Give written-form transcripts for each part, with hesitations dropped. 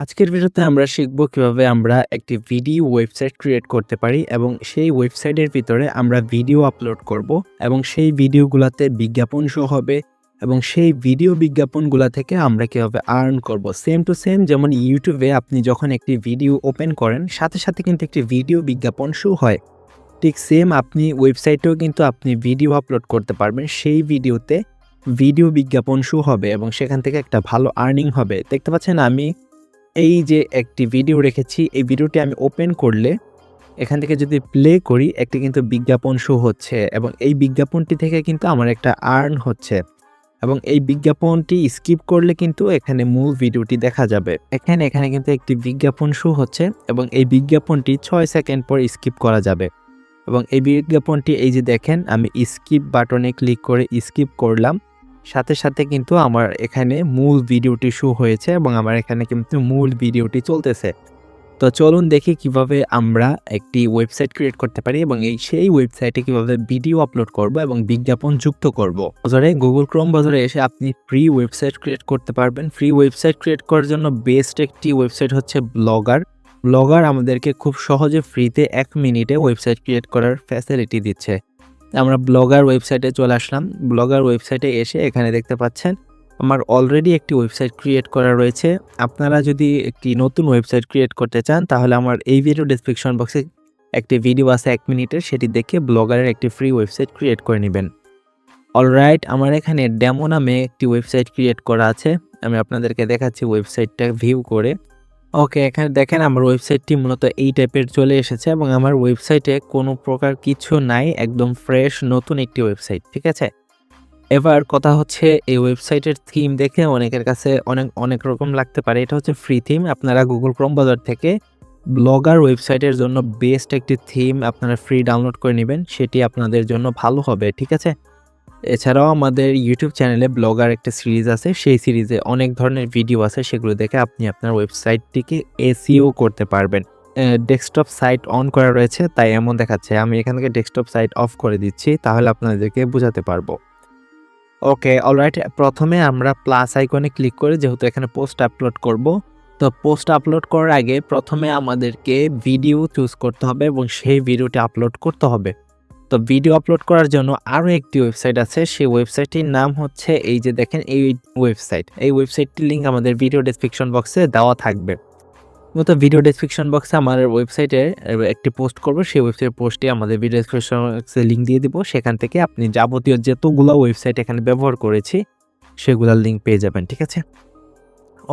আজকের ভিডিওতে আমরা শিখব কিভাবে আমরা একটি ভিডিও ওয়েবসাইট ক্রিয়েট করতে পারি এবং সেই ওয়েবসাইটের ভিতরে আমরা ভিডিও আপলোড করব এবং সেই ভিডিওগুলোতে বিজ্ঞাপন শো হবে এবং সেই ভিডিও বিজ্ঞাপনগুলো থেকে আমরা কিভাবে আর্ন করব। সেম টু সেম যেমন ইউটিউবে আপনি যখন একটি ভিডিও ওপেন করেন সাথে সাথে কিন্তু একটি ভিডিও বিজ্ঞাপন শো হয়, ঠিক সেম আপনি ওয়েবসাইটেও কিন্তু আপনি ভিডিও আপলোড করতে পারবেন। সেই ভিডিওতে ভিডিও বিজ্ঞাপন শো হবে এবং সেখান থেকে একটা ভালো আর্নিং হবে। দেখতে পাচ্ছেন আমি এই যে একটি ভিডিও রেখেছি, এই ভিডিওটি আমি ওপেন করলে এখান থেকে যদি প্লে করি একটি কিন্তু বিজ্ঞাপন শো হচ্ছে এবং এই বিজ্ঞাপনটি থেকে কিন্তু আমার একটা আর্ন হচ্ছে এবং এই বিজ্ঞাপনটি স্কিপ করলে কিন্তু এখানে মূল ভিডিওটি দেখা যাবে। এখানে কিন্তু একটি বিজ্ঞাপন শো হচ্ছে এবং এই বিজ্ঞাপনটি 6 সেকেন্ড পর স্কিপ করা যাবে এবং এই বিজ্ঞাপনটি এই যে দেখেন আমি স্কিপ বাটনে ক্লিক করে স্কিপ করলাম, সাথে সাথে কিন্তু আমার এখানে মূল ভিডিওটি শো হয়েছে এবং আমার এখানে কিন্তু মূল ভিডিওটি চলতেছে। তো চলুন দেখি কিভাবে আমরা একটি ওয়েবসাইট ক্রিয়েট করতে পারি এবং সেই ওয়েবসাইটে কিভাবে ভিডিও আপলোড করব এবং বিজ্ঞাপন যুক্ত করব। গুগল ক্রোম ব্রাউজারে এসে আপনি ফ্রি ওয়েবসাইট ক্রিয়েট করতে পারবেন। ফ্রি ওয়েবসাইট ক্রিয়েট করার জন্য বেস্ট একটি ওয়েবসাইট হচ্ছে ব্লগার। ব্লগার আমাদেরকে খুব সহজে ফ্রিতে 1 মিনিটে ওয়েবসাইট ক্রিয়েট করার ফ্যাসিলিটি দিচ্ছে। আমরা ব্লগার ওয়েবসাইটে চলে আসলাম। ব্লগার ওয়েবসাইটে এসে এখানে দেখতে পাচ্ছেন আমার অলরেডি একটি ওয়েবসাইট ক্রিয়েট করা রয়েছে। আপনারা যদি একটি নতুন ওয়েবসাইট ক্রিয়েট করতে চান তাহলে আমার এই ভিডিও ডেসক্রিপশন বক্সে একটি ভিডিও আছে 1 মিনিটের, সেটি দেখে ব্লগারের একটি ফ্রি ওয়েবসাইট ক্রিয়েট করে নেবেন। অলরাইট, আমার এখানে ডেমো নামে একটি ওয়েবসাইট ক্রিয়েট করা আছে। আমি আপনাদেরকে দেখাচ্ছি ওয়েবসাইটটা ভিউ করে। ওকে, এখানে দেখেন আমার ওয়েবসাইটটি মূলত এই টাইপের চলে এসেছে এবং আমার ওয়েবসাইটে কোনো প্রকার কিছু নাই, একদম ফ্রেশ নতুন একটি ওয়েবসাইট। ঠিক আছে, এবার কথা হচ্ছে এই ওয়েবসাইটের থিম দেখে অনেকের কাছে অনেক রকম লাগতে পারে। এটা হচ্ছে ফ্রি থিম। আপনারা গুগল ক্রোম ব্রাউজার থেকে ব্লগার ওয়েবসাইটের জন্য বেস্ট একটি থিম আপনারা ফ্রি ডাউনলোড করে নেবেন, সেটি আপনাদের জন্য ভালো হবে। ঠিক আছে, এছাড়াও আমাদের ইউটিউব চ্যানেলে ব্লগার একটা সিরিজ আছে, সেই সিরিজে অনেক ধরনের ভিডিও আছে, সেগুলো দেখে আপনি আপনার ওয়েবসাইটটিকে এসইও করতে পারবেন। ডেস্কটপ সাইট অন করা রয়েছে তাই এমন দেখাচ্ছে। আমি এখান থেকে ডেস্কটপ সাইট অফ করে দিচ্ছি, তাহলে আপনাদেরকে বোঝাতে পারবো। ওকে, অলরাইট, প্রথমে আমরা প্লাস আইকনে ক্লিক করে যেহেতু এখানে পোস্ট আপলোড করব, তো পোস্ট আপলোড করার আগে প্রথমে আমাদেরকে ভিডিও চুজ করতে হবে এবং সেই ভিডিওটি আপলোড করতে হবে। তো ভিডিও আপলোড করার জন্য আরও একটি ওয়েবসাইট আছে, সেই ওয়েবসাইটটির নাম হচ্ছে এই যে দেখেন এই ওয়েবসাইটটির লিঙ্ক আমাদের ভিডিও ডেসক্রিপশন বক্সে দেওয়া থাকবে। মূলত ভিডিও ডেসক্রিপশন বক্সে আমার ওয়েবসাইটে একটি পোস্ট করব, সেই ওয়েবসাইটের পোস্টে আমাদের ভিডিও ডেসক্রিপশন বক্সে লিঙ্ক দিয়ে দিব। সেখান থেকে আপনি যাবতীয় যতগুলো ওয়েবসাইট এখানে ব্যবহার করেছি সেগুলোর লিঙ্ক পেয়ে যাবেন। ঠিক আছে,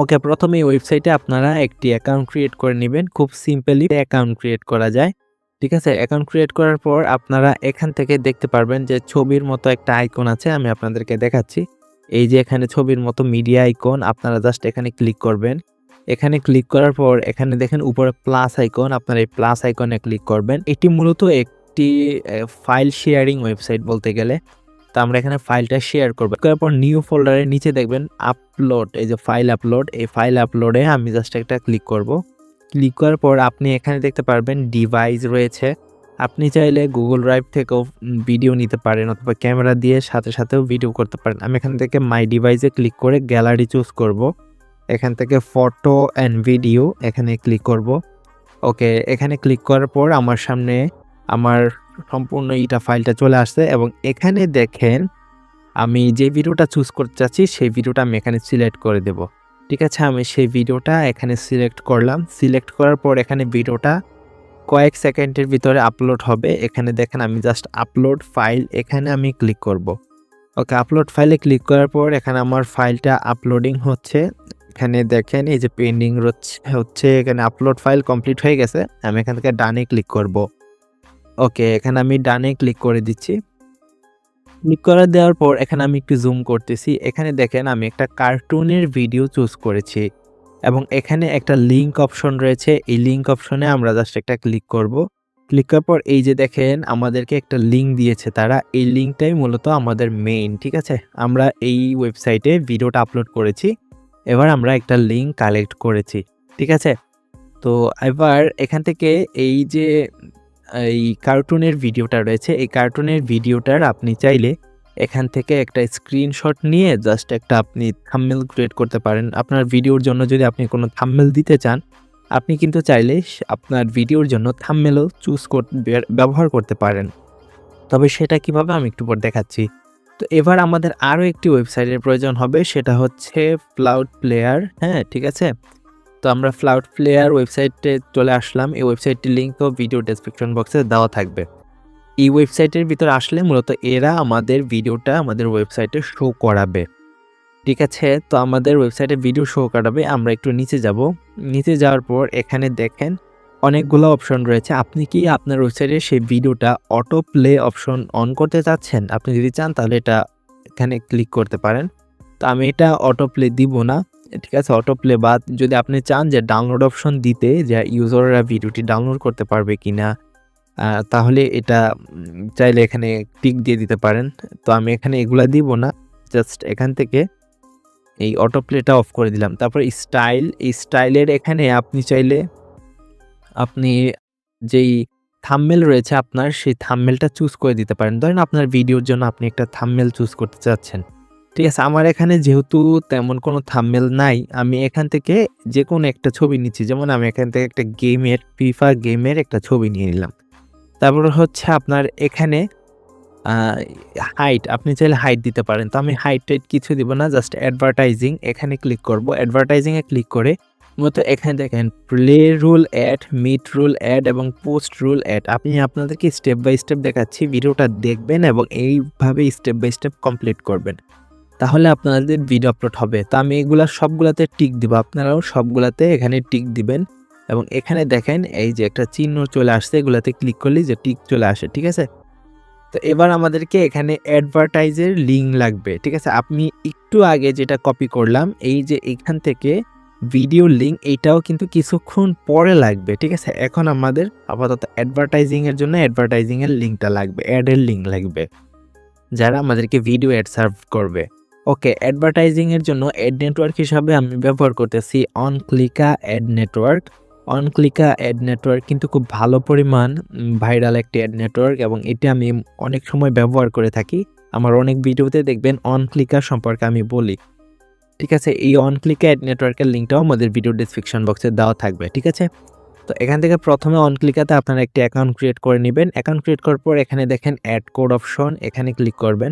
ওকে, প্রথমে এই ওয়েবসাইটে আপনারা একটি অ্যাকাউন্ট ক্রিয়েট করে নেবেন। খুব সিম্পলি অ্যাকাউন্ট ক্রিয়েট করা যায়। ঠিক আছে, অ্যাকাউন্ট ক্রিয়েট করার পর আপনারা এখান থেকে দেখতে পারবেন যে ছবির মতো একটা আইকন আছে, আমি আপনাদেরকে দেখাচ্ছি। এই যে এখানে ছবির মতো মিডিয়া আইকন, আপনারা জাস্ট এখানে ক্লিক করবেন। এখানে ক্লিক করার পর এখানে দেখেন উপরে প্লাস আইকন, আপনারা এই প্লাস আইকনে ক্লিক করবেন। এটি মূলত একটি ফাইল শেয়ারিং ওয়েবসাইট বলতে গেলে। তো আমরা এখানে ফাইলটা শেয়ার করব। করার পর নিউ ফোল্ডারের নিচে দেখবেন আপলোড, এই যে ফাইল আপলোড, এই ফাইল আপলোডে আমি জাস্ট একটা ক্লিক করব। ক্লিক করার পর আপনি এখানে দেখতে পারবেন ডিভাইস রয়েছে। আপনি চাইলে গুগল ড্রাইভ থেকেও ভিডিও নিতে পারেন অথবা ক্যামেরা দিয়ে সাথে সাথেও ভিডিও করতে পারেন। আমি এখান থেকে মাই ডিভাইসে ক্লিক করে গ্যালারি চুজ করব। এখান থেকে ফটো অ্যান্ড ভিডিও এখানে ক্লিক করব। ওকে, এখানে ক্লিক করার পর আমার সামনে আমার সম্পূর্ণ ফাইলটা চলে আসছে এবং এখানে দেখেন আমি যে ভিডিওটা চুজ করতে চাচ্ছি সেই ভিডিওটা আমি এখানে সিলেক্ট করে দেব। ঠিক আছে, আমি সেই ভিডিওটা এখানে সিলেক্ট করলাম। সিলেক্ট করার পর এখানে ভিডিওটা কয়েক সেকেন্ডের ভিতরে আপলোড হবে। এখানে দেখেন আমি জাস্ট আপলোড ফাইল, এখানে আমি ক্লিক করব। ওকে, আপলোড ফাইলে ক্লিক করার পর এখানে আমার ফাইলটা আপলোডিং হচ্ছে। এখানে দেখেন এই যে পেন্ডিং হচ্ছে, এখানে আপলোড ফাইল কমপ্লিট হয়ে গেছে। আমি এখান থেকে ডানে ক্লিক করব। ওকে, এখানে আমি ডানে ক্লিক করে দিচ্ছি। ক্লিক করে দেওয়ার পর এখানে আমি একটু জুম করতেছি। এখানে দেখেন আমি একটা কার্টুনের ভিডিও চুজ করেছি এবং এখানে একটা লিঙ্ক অপশন রয়েছে। এই লিঙ্ক অপশনে আমরা জাস্ট একটা ক্লিক করব। ক্লিক করার পর এই যে দেখেন আমাদেরকে একটা লিঙ্ক দিয়েছে তারা, এই লিঙ্কটাই মূলত আমাদের মেইন। ঠিক আছে, আমরা এই ওয়েবসাইটে ভিডিওটা আপলোড করেছি, এবার আমরা একটা লিঙ্ক কালেক্ট করেছি। ঠিক আছে, তো এবার এখান থেকে এই যে এই কার্টুনের ভিডিওটা রয়েছে, এই কার্টুনের ভিডিওটার আপনি চাইলে এখান থেকে একটা স্ক্রিনশট নিয়ে জাস্ট একটা আপনি থাম্বনেল ক্রিয়েট করতে পারেন। আপনার ভিডিওর জন্য যদি আপনি কোনো থাম্বনেল দিতে চান, আপনি কিন্তু চাইলে আপনার ভিডিওর জন্য থাম্বনেলও ব্যবহার করতে পারেন। তবে সেটা কিভাবে আমি একটু পর দেখাচ্ছি। তো এবার আমাদের আরও একটি ওয়েবসাইটের প্রয়োজন হবে, সেটা হচ্ছে ক্লাউড প্লেয়ার। হ্যাঁ, ঠিক আছে? তো আমরা ক্লাউড প্লেয়ার ওয়েবসাইটে চলে আসলাম। এই ওয়েবসাইটটির লিঙ্কও ভিডিও ডেসক্রিপশন বক্সে দেওয়া থাকবে। এই ওয়েবসাইটের ভিতরে আসলে মূলত এরা আমাদের ভিডিওটা আমাদের ওয়েবসাইটে শো করাবে। ঠিক আছে? তো আমাদের ওয়েবসাইটে ভিডিও শো করাবে। আমরা একটু নিচে যাব। নিচে যাওয়ার পর এখানে দেখেন অনেকগুলো অপশন রয়েছে। আপনি কি আপনার ওয়েবসাইটে সেই ভিডিওটা অটো প্লে অপশন অন করতে চাচ্ছেন? আপনি যদি চান তাহলে এটা এখানে ক্লিক করতে পারেন। তো আমি এটা অটো প্লে দিব না। ঠিক আছে? অটো প্লে বাদ যদি আপনি চান যে ডাউনলোড অপশন দিতে, যে ইউজাররা ভিডিওটি ডাউনলোড করতে পারবে কিনা, তাহলে এটা চাইলে এখানে টিক দিয়ে দিতে পারেন। তো আমি এখানে এগুলা দিব না। জাস্ট এখান থেকে এই অটো প্লেটা অফ করে দিলাম। তারপর স্টাইল, এই স্টাইলের এখানে আপনি চাইলে আপনি যেই থাম্বনেল রয়েছে আপনার, সেই থাম্বনেলটা চুজ করে দিতে পারেন। ধরেন আপনার ভিডিওর জন্য আপনি একটা থাম্বনেল চুজ করতে চাচ্ছেন। ঠিক আছে? আমার এখানে যেহেতু তেমন কোনো থাম্বনেল নাই, আমি এখান থেকে যেকোনো একটা ছবি নিচ্ছি। যেমন আমি এখান থেকে একটা গেমের, FIFA গেমের একটা ছবি নিয়ে নিলাম। তারপর হচ্ছে আপনার এখানে হাইট, আপনি চাইলে হাইট দিতে পারেন। তো আমি হাইট-টাইট কিছু দিব না, জাস্ট অ্যাডভার্টাইজিং এখানে ক্লিক করব। অ্যাডভার্টাইজিংয়ে ক্লিক করে মূলত এখানে দেখেন pre roll ad, mid roll ad এবং পোস্ট রুল অ্যাড। আমি আপনাদেরকে স্টেপ বাই স্টেপ দেখাচ্ছি, ভিডিওটা দেখবেন এবং এইভাবে স্টেপ বাই স্টেপ কমপ্লিট করবেন। তাহলে আপনাদের ভিডিও আপলোড হবে। তো আমি এগুলা সবগুলাতে টিক দিব, আপনারাও সবগুলাতে এখানে টিক দিবেন এবং এখানে দেখেন এই যে একটা চিহ্ন চলে আসছে, এগুলাতে ক্লিক করলেই যে টিক চলে আসে। ঠিক আছে? তো এবার আমাদেরকে এখানে অ্যাডভার্টাইজের লিঙ্ক লাগবে। ঠিক আছে? আপনি একটু আগে যেটা কপি করলাম, এই যে এখান থেকে ভিডিও লিঙ্ক, এইটাও কিন্তু কিছুক্ষণ পরে লাগবে। ঠিক আছে? এখন আমাদের আপাতত অ্যাডভার্টাইজিংয়ের জন্য অ্যাডভার্টাইজিংয়ের লিঙ্কটা লাগবে, অ্যাডের লিঙ্ক লাগবে, যারা আমাদেরকে ভিডিও অ্যাড সার্ভ করবে। ওকে, অ্যাডভার্টাইজিংয়ের জন্য অ্যাড নেটওয়ার্ক হিসাবে আমি ব্যবহার করতেছি অনক্লিকা অ্যাড নেটওয়ার্ক। অনক্লিকা অ্যাড নেটওয়ার্ক কিন্তু খুব ভালো পরিমাণ ভাইরাল একটি অ্যাড নেটওয়ার্ক এবং এটি আমি অনেক সময় ব্যবহার করে থাকি। আমার অনেক ভিডিওতে দেখবেন অনক্লিকা সম্পর্কে আমি বলি। ঠিক আছে? এই অনক্লিকা অ্যাড নেটওয়ার্কের লিঙ্কটাও আমাদের ভিডিও ডেসক্রিপশন বক্সে দেওয়া থাকবে। ঠিক আছে? তো এখান থেকে প্রথমে অনক্লিকাতে আপনারা একটি অ্যাকাউন্ট ক্রিয়েট করে নেবেন। অ্যাকাউন্ট ক্রিয়েট করার পর এখানে দেখেন অ্যাড কোড অপশন, এখানে ক্লিক করবেন।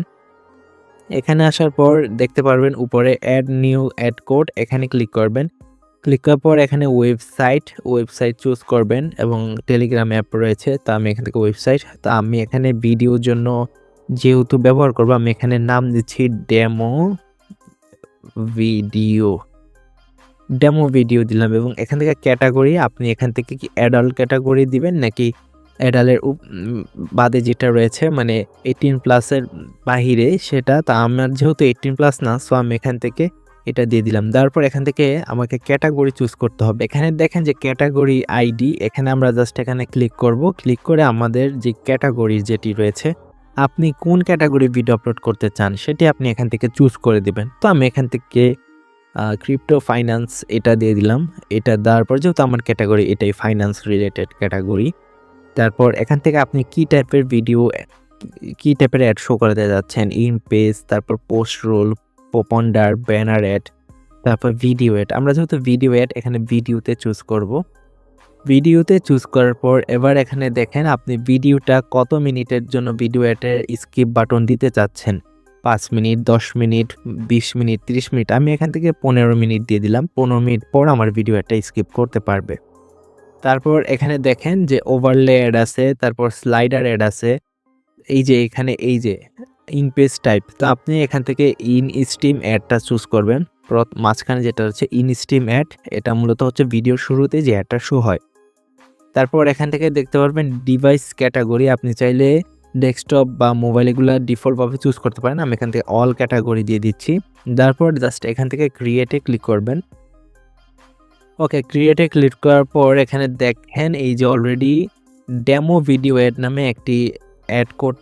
এখানে আসার পর দেখতে পারবেন উপরে অ্যাড নিউ অ্যাড কোড, এখানে ক্লিক করবেন। ক্লিক করার পর এখানে ওয়েবসাইট চুজ করবেন এবং টেলিগ্রাম অ্যাপ রয়েছে। তো আমি এখান থেকে ওয়েবসাইট, তো আমি এখানে ভিডিওর জন্য যেহেতু ব্যবহার করব, আমি এখানে নাম দিচ্ছি ডেমো ভিডিও দিলাম এবং এখান থেকে ক্যাটাগরি, আপনি এখান থেকে কি অ্যাডাল্ট ক্যাটাগরি দিবেন নাকি অ্যাডাল্টের বাদে যেটা রয়েছে মানে 18+ এর বাহিরে সেটা। তা আমার যেহেতু 18+ না, সো আমি এখান থেকে এটা দিয়ে দিলাম। দেওয়ার পর এখান থেকে আমাকে ক্যাটাগরি চুজ করতে হবে। এখানে দেখেন যে ক্যাটাগরি আইডি, এখানে আমরা জাস্ট এখানে ক্লিক করব। ক্লিক করে আমাদের যে ক্যাটাগরি যেটি রয়েছে, আপনি কোন ক্যাটাগরি ভিডিও আপলোড করতে চান সেটি আপনি এখান থেকে চুজ করে দিবেন। তো আমি এখান থেকে ক্রিপ্টো ফাইন্যান্স এটা দিয়ে দিলাম। এটা দেওয়ার পর যেহেতু আমার ক্যাটাগরি এটাই ফাইন্যান্স রিলেটেড ক্যাটাগরি, তারপর এখান থেকে আপনি কি টাইপের ভিডিও, কি টাইপের অ্যাড শো করাতে যাচ্ছেন, ইন পেজ, তারপর পোস্ট রোল, পপন্ডার, ব্যানার অ্যাড, তারপর ভিডিও অ্যাড। আমরা যেহেতু ভিডিও অ্যাড, এখানে ভিডিওতে চুজ করব। ভিডিওতে চুজ করার পর এবার এখানে দেখেন আপনি ভিডিওটা কত মিনিটের জন্য ভিডিও অ্যাডের স্কিপ বাটন দিতে চাচ্ছেন। 5 মিনিট, 10 মিনিট, 20 মিনিট, 30 মিনিট। আমি এখান থেকে 15 মিনিট দিয়ে দিলাম। 15 মিনিট পর আমার ভিডিও অ্যাডটা স্কিপ করতে পারবে। তারপর এখানে দেখেন যে ওভারলে অ্যাড আছে, তারপর স্লাইডার অ্যাড আছে। এই যে এখানে এই যে ইন পেজ টাইপ, তো আপনি এখান থেকে ইন স্ট্রিম অ্যাডটা চুজ করবেন। মাঝখানে যেটা হচ্ছে ইন স্ট্রিম অ্যাড, এটা মূলত হচ্ছে ভিডিওর শুরুতে যে অ্যাডটা শো হয়। তারপর এখান থেকে দেখতে পারবেন ডিভাইস ক্যাটাগরি, আপনি চাইলে ডেস্কটপ বা মোবাইল এগুলো ডিফল্টভাবে চুজ করতে পারেন। আমি এখান থেকে অল ক্যাটাগরি দিয়ে দিচ্ছি। তারপর জাস্ট এখান থেকে ক্রিয়েটে ক্লিক করবেন। ওকে, ক্রিয়েটে ক্লিক করার পর এখানে দেখেন এই যে অলরেডি ডেমো ভিডিও অ্যাড নামে একটি অ্যাড কোড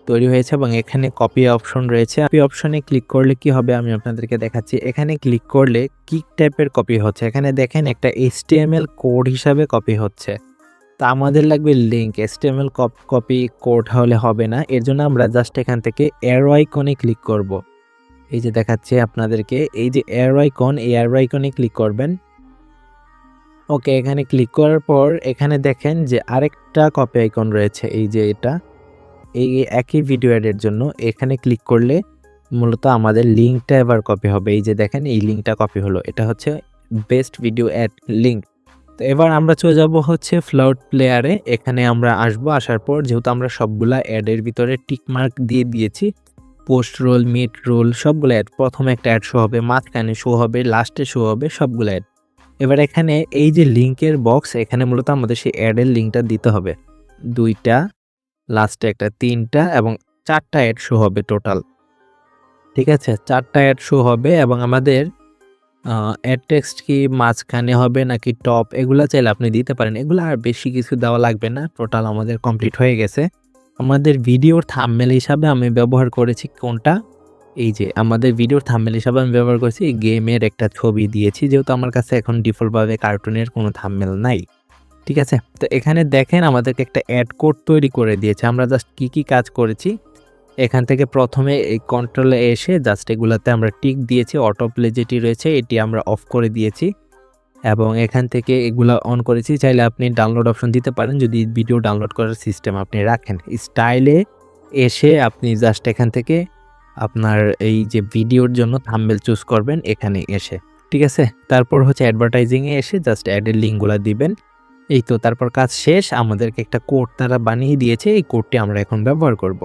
তৈরি হয়েছে এবং এখানে কপি অপশন রয়েছে। কপি অপশনে ক্লিক করলে কি হবে আমি আপনাদেরকে দেখাচ্ছি। এখানে ক্লিক করলে কি টাইপের কপি হচ্ছে, এখানে দেখেন একটা HTML কোড হিসাবে কপি হচ্ছে। তো আমাদের লাগবে লিঙ্ক, HTML কপি কোড হলে হবে না। এর জন্য আমরা জাস্ট এখান থেকে অ্যারো আইকনে ক্লিক করব। এই যে দেখাচ্ছে আপনাদেরকে, এই যে অ্যারো আইকন, এই অ্যারো আইকনে ক্লিক করবেন। ওকে, এখানে ক্লিক করার পর এখানে দেখেন যে আরেকটা কপি আইকন রয়েছে, এই যে এটা, এই একই ভিডিও অ্যাডের জন্য এখানে ক্লিক করলে মূলত আমাদের লিঙ্কটা এবার কপি হবে। এই যে দেখেন এই লিঙ্কটা কপি হলো, এটা হচ্ছে বেস্ট ভিডিও অ্যাড লিঙ্ক। তো এবার আমরা চলে যাব হচ্ছে ফ্লাউড প্লেয়ারে। এখানে আমরা আসার পর যেহেতু আমরা সবগুলা অ্যাডের ভিতরে টিক মার্ক দিয়ে দিয়েছি, পোস্ট রোল, মিড রোল সবগুলো অ্যাড, প্রথমে একটা অ্যাড শো হবে, মাঝখানে শো হবে, লাস্টে শো হবে, সবগুলো অ্যাড। এবার এখানে এই যে লিঙ্কের বক্স, এখানে মূলত আমাদের সেই অ্যাডের লিঙ্কটা দিতে হবে। 2টা, লাস্টে একটা 3টা এবং 4টা অ্যাড শো হবে টোটাল। ঠিক আছে, 4টা অ্যাড শো হবে এবং আমাদের অ্যাড টেক্সট কি মাঝখানে হবে নাকি টপ, এগুলা চাইলে আপনি দিতে পারেন। এগুলো আর বেশি কিছু দেওয়া লাগবে না, টোটাল আমাদের কমপ্লিট হয়ে গেছে। আমাদের ভিডিওর থাম্বনেল হিসাবে আমি ব্যবহার করেছি কোনটা, এই যে আমাদের ভিডিওর থাম্বনেল হিসাবে আমি ব্যবহার করেছি এই গেমের একটা ছবি দিয়েছি, যেহেতু আমার কাছে এখন ডিফল্টভাবে কার্টুনের কোনো থাম্বনেল নাই। ঠিক আছে, তো এখানে দেখেন আমাদেরকে একটা অ্যাড কোড তৈরি করে দিয়েছে। আমরা জাস্ট কি কাজ করেছি, এখান থেকে প্রথমে এই কন্ট্রোলে এসে জাস্ট এগুলাতে আমরা টিক দিয়েছি, অটো প্লে যেটি রয়েছে এটি আমরা অফ করে দিয়েছি এবং এখান থেকে এগুলা অন করেছি। চাইলে আপনি ডাউনলোড অপশন দিতে পারেন যদি ভিডিও ডাউনলোড করার সিস্টেম আপনি রাখেন। স্টাইলে এসে আপনি জাস্ট এখান থেকে আপনার এই যে ভিডিওর জন্য থাম্বনেল চুজ করবেন এখানে এসে। ঠিক আছে, তারপর হচ্ছে অ্যাডভার্টাইজিংয়ে এসে জাস্ট অ্যাডের লিঙ্কগুলো দিবেন। এই তো, তারপর কাজ শেষ। আমাদেরকে একটা কোড তারা বানিয়ে দিয়েছে, এই কোডটি আমরা এখন ব্যবহার করব।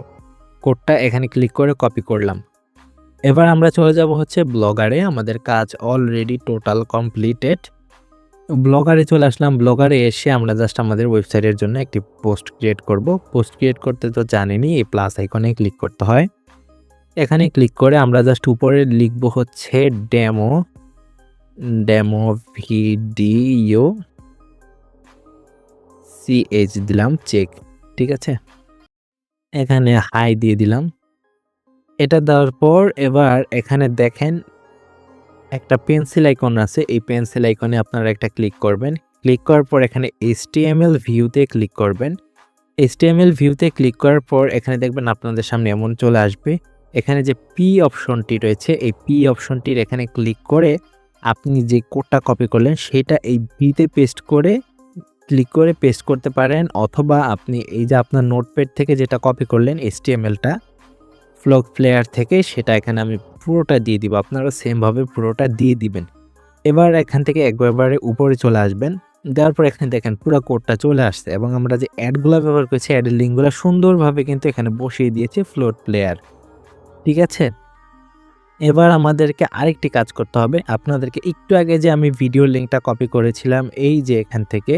কোডটা এখানে ক্লিক করে কপি করলাম। এবার আমরা চলে যাব হচ্ছে ব্লগারে। আমাদের কাজ অলরেডি টোটাল কমপ্লিটেড। ব্লগারে চলে আসলাম। ব্লগারে এসে আমরা জাস্ট আমাদের ওয়েবসাইটের জন্য একটি পোস্ট ক্রিয়েট করব। পোস্ট ক্রিয়েট করতে তো জানেনই, এই প্লাস আইকনে ক্লিক করতে হয়। এখানে ক্লিক করে আমরা জাস্ট উপরে লিখব হচ্ছে ডেমো ভিডিও CH দিলাম, চেক। ঠিক আছে, এখানে হাই দিয়ে দিলাম। এটা দেওয়ার পর এবার এখানে দেখেন একটা পেন্সিল আইকন আছে, এই পেন্সিল আইকনে আপনারা একটা ক্লিক করবেন। ক্লিক করার পর এখানে HTML ভিউতে ক্লিক করবেন। HTML ভিউতে ক্লিক করার পর এখানে দেখবেন আপনাদের সামনে এমন চলে আসবে। এখানে যে পি অপশনটি রয়েছে, এই পি অপশনটির এখানে ক্লিক করে আপনি যে কোডটা কপি করলেন সেটা এই ভিতে পেস্ট করে ক্লিক করে পেস্ট করতে পারেন, অথবা আপনি এই যে আপনার নোটপ্যাড থেকে যেটা কপি করলেন HTMLটা ফ্লগ প্লেয়ার থেকে, সেটা এখানে আমি পুরোটা দিয়ে দিব। আপনারা সেমভাবে পুরোটা দিয়ে দিবেন। এবার এখান থেকে একবারে উপরে চলে আসবেন। দেওয়ার পর এখানে দেখেন পুরো কোডটা চলে আসছে এবং আমরা যে অ্যাডগুলো ব্যবহার করেছি অ্যাডের লিঙ্কগুলো সুন্দরভাবে কিন্তু এখানে বসিয়ে দিয়েছে ফ্লোট প্লেয়ার। ঠিক আছে, এবার আমাদেরকে আরেকটি কাজ করতে হবে। আপনাদেরকে একটু আগে যে আমি ভিডিও লিঙ্কটা কপি করেছিলাম, এই যে এখান থেকে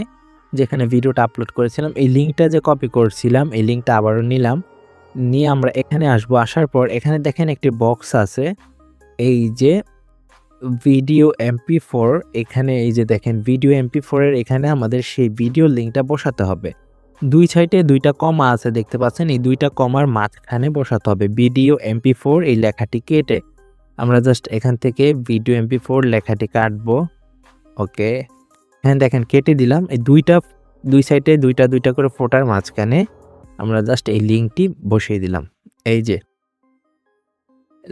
যেখানে ভিডিওটা আপলোড করেছিলাম, এই লিঙ্কটা যে কপি করছিলাম, এই লিঙ্কটা আবারও নিলাম, নিয়ে আমরা এখানে আসবো। আসার পর এখানে দেখেন একটি বক্স আছে, এই যে ভিডিও MP4, এখানে এই যে দেখেন ভিডিও MP4 এর এখানে আমাদের সেই ভিডিও লিঙ্কটা বসাতে হবে। দুই সাইডে 2টা কমা আছে দেখতে পাচ্ছেন, এই 2টা কমার মাঝখানে বসাতে হবে ভিডিও MP4 এই লেখাটি কেটে। আমরা জাস্ট এখান থেকে ভিডিও MP4 লেখাটি কাটবো। ওকে, হ্যাঁ দেখেন কেটে দিলাম। এই দুই সাইডে 2টা করে ফোটার মাঝখানে আমরা জাস্ট এই লিঙ্কটি বসিয়ে দিলাম। এই যে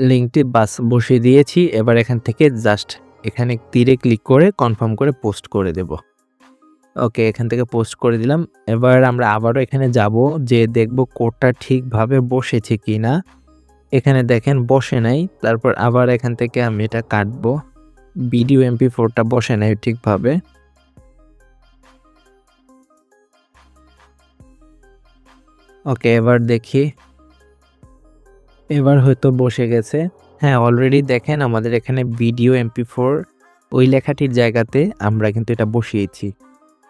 লিঙ্কটি বাস বসিয়ে দিয়েছি। এবার এখান থেকে জাস্ট এখানে তীরে ক্লিক করে কনফার্ম করে পোস্ট করে দেব। ওকে, এখান থেকে পোস্ট করে দিলাম। এবার আমরা আবারও এখানে যাব, যে দেখব কোডটা ঠিকভাবে বসেছে কিনা। এখানে দেখেন বসে নাই। তারপর আবার এখান থেকে আমি এটা কাটবো। ভিডিও MP4টা বসে নাই ঠিকভাবে। ওকে, এবার দেখি, এবার হয়তো বসে গেছে। হ্যাঁ, অলরেডি দেখেন আমাদের এখানে ভিডিও MP4 ওই লেখাটির জায়গাতে আমরা কিন্তু এটা বসিয়েছি।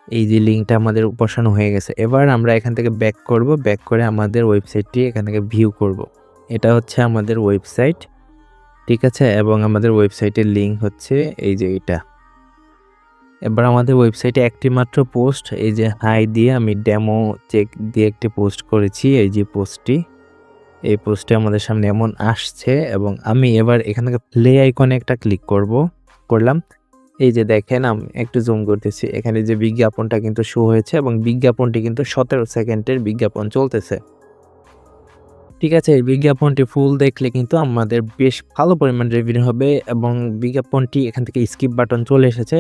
এই যে লিঙ্কটা আমাদের বসানো হয়ে গেছে। এবার আমরা এখান থেকে ব্যাক করব, ব্যাক করে আমাদের ওয়েবসাইটটি এখান থেকে ভিউ করব। এটা হচ্ছে আমাদের ওয়েবসাইট। ঠিক আছে, এবং আমাদের ওয়েবসাইটের লিঙ্ক হচ্ছে এই যে এটা। এবার আমাদের ওয়েবসাইটে একটি মাত্র পোস্ট, এই যে হাই দিয়ে আমি ডেমো চেক দিয়ে একটি পোস্ট করেছি, এই যে পোস্টটি, এই পোস্টে আমাদের সামনে এমন আসছে। এবং আমি এবার এখান থেকে প্লে আইকনে একটা ক্লিক করলাম। এই যে দেখেন আমি একটু জুম করতেছি। এখানে যে বিজ্ঞাপনটা কিন্তু শো হয়েছে এবং বিজ্ঞাপনটি কিন্তু 17 সেকেন্ডের বিজ্ঞাপন চলতেছে। ঠিক আছে? এই বিজ্ঞাপনটি ফুল দেখলে কিন্তু আমাদের বেশ ভালো পরিমাণ রেভিনিউ হবে এবং বিজ্ঞাপনটি এখান থেকে স্কিপ বাটন চলে এসেছে।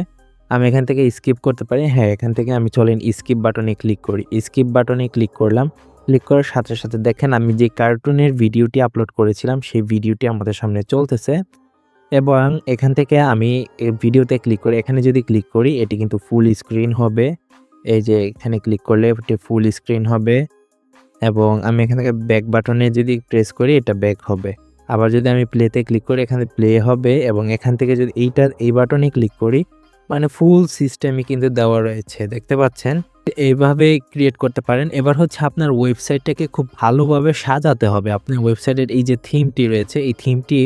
আমি এখান থেকে স্কিপ করতে পারি। হ্যাঁ, এখান থেকে আমি চলেন স্কিপ বাটনে ক্লিক করি। স্কিপ বাটনে ক্লিক করলাম। ক্লিক করার সাথে, সাথে দেখেন আমি যে কার্টুনের ভিডিওটি আপলোড করেছিলাম সেই ভিডিওটি আমাদের সামনে চলতেছে এবং এখান থেকে আমি ভিডিওতে ক্লিক করে এখানে যদি ক্লিক করি এটি কিন্তু ফুল স্ক্রিন হবে। এই যে এখানে ক্লিক করলে এটি ফুল স্ক্রিন হবে। এবং আমি এখান থেকে ব্যাক বাটনে যদি প্রেস করি এটা ব্যাক হবে। আবার যদি আমি প্লেতে ক্লিক করি এখানে প্লে হবে এবং এখান থেকে যদি এই বাটনে ক্লিক করি মানে ফুল সিস্টেমই কিন্তু দেওয়া রয়েছে। দেখতে পাচ্ছেন? এইভাবে ক্রিয়েট করতে পারেন। এবার হচ্ছে আপনার ওয়েবসাইটটাকে খুব ভালোভাবে সাজাতে হবে। আপনার ওয়েবসাইটের এই যে থিমটি রয়েছে এই থিমটি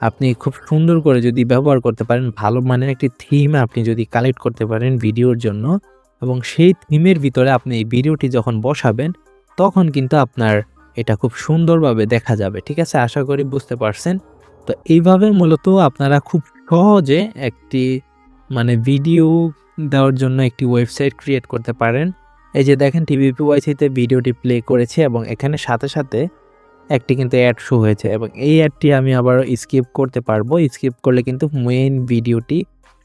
আপনি খুব সুন্দর করে যদি ব্যবহার করতে পারেন, ভালো মানের একটি থিম আপনি যদি কালেক্ট করতে পারেন ভিডিওর জন্য এবং সেই থিমের ভিতরে আপনি এই ভিডিওটি যখন বসাবেন তখন কিন্তু আপনার এটা খুব সুন্দরভাবে দেখা যাবে। ঠিক আছে? আশা করি বুঝতে পারছেন। তো এইভাবে মূলত আপনারা খুব সহজে একটি মানে ভিডিও দেওয়ার জন্য একটি ওয়েবসাইট ক্রিয়েট করতে পারেন। এই যে দেখেন টিভিপিওয়াইসিতে ভিডিওটি প্লে করেছি এবং এখানে সাথে, সাথে একটি কিন্তু অ্যাড শো হয়েছে এবং এই অ্যাডটি আমি আবার স্কিপ করতে পারবো। স্কিপ করলে কিন্তু মেইন ভিডিওটি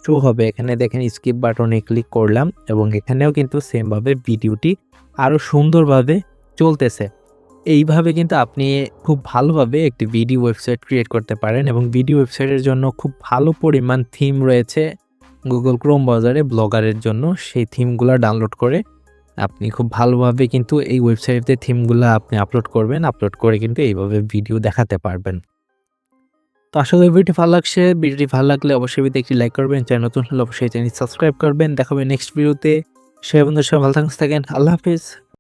শো হবে। এখানে দেখেন স্কিপ বাটনে ক্লিক করলাম এবং এখানেও কিন্তু সেমভাবে ভিডিওটি আরও সুন্দরভাবে চলতেছে। এইভাবে কিন্তু আপনি খুব ভালোভাবে একটি ভিডিও ওয়েবসাইট ক্রিয়েট করতে পারেন এবং ভিডিও ওয়েবসাইটের জন্য খুব ভালো পরিমাণ থিম রয়েছে গুগল ক্রোম ব্রাউজারে ব্লগারের জন্য। সেই থিমগুলো ডাউনলোড করে আপনি খুব ভালোভাবে কিন্তু এই ওয়েবসাইটে থিমগুলো আপনি আপলোড করবেন। আপলোড করে কিন্তু এইভাবে ভিডিও দেখাতে পারবেন। তো আশা করি ভিডিওটি ভালো লাগছে। ভিডিওটি ভালো লাগলে অবশ্যই ভিডিওতে একটি লাইক করবেন। চ্যানেল নতুন হলে অবশ্যই চ্যানেল সাবস্ক্রাইব করবেন। দেখা হবে নেক্সট ভিডিওতে। সে বন্ধুরা সবাই ভালো থাকেন। আল্লাহ হাফেজ।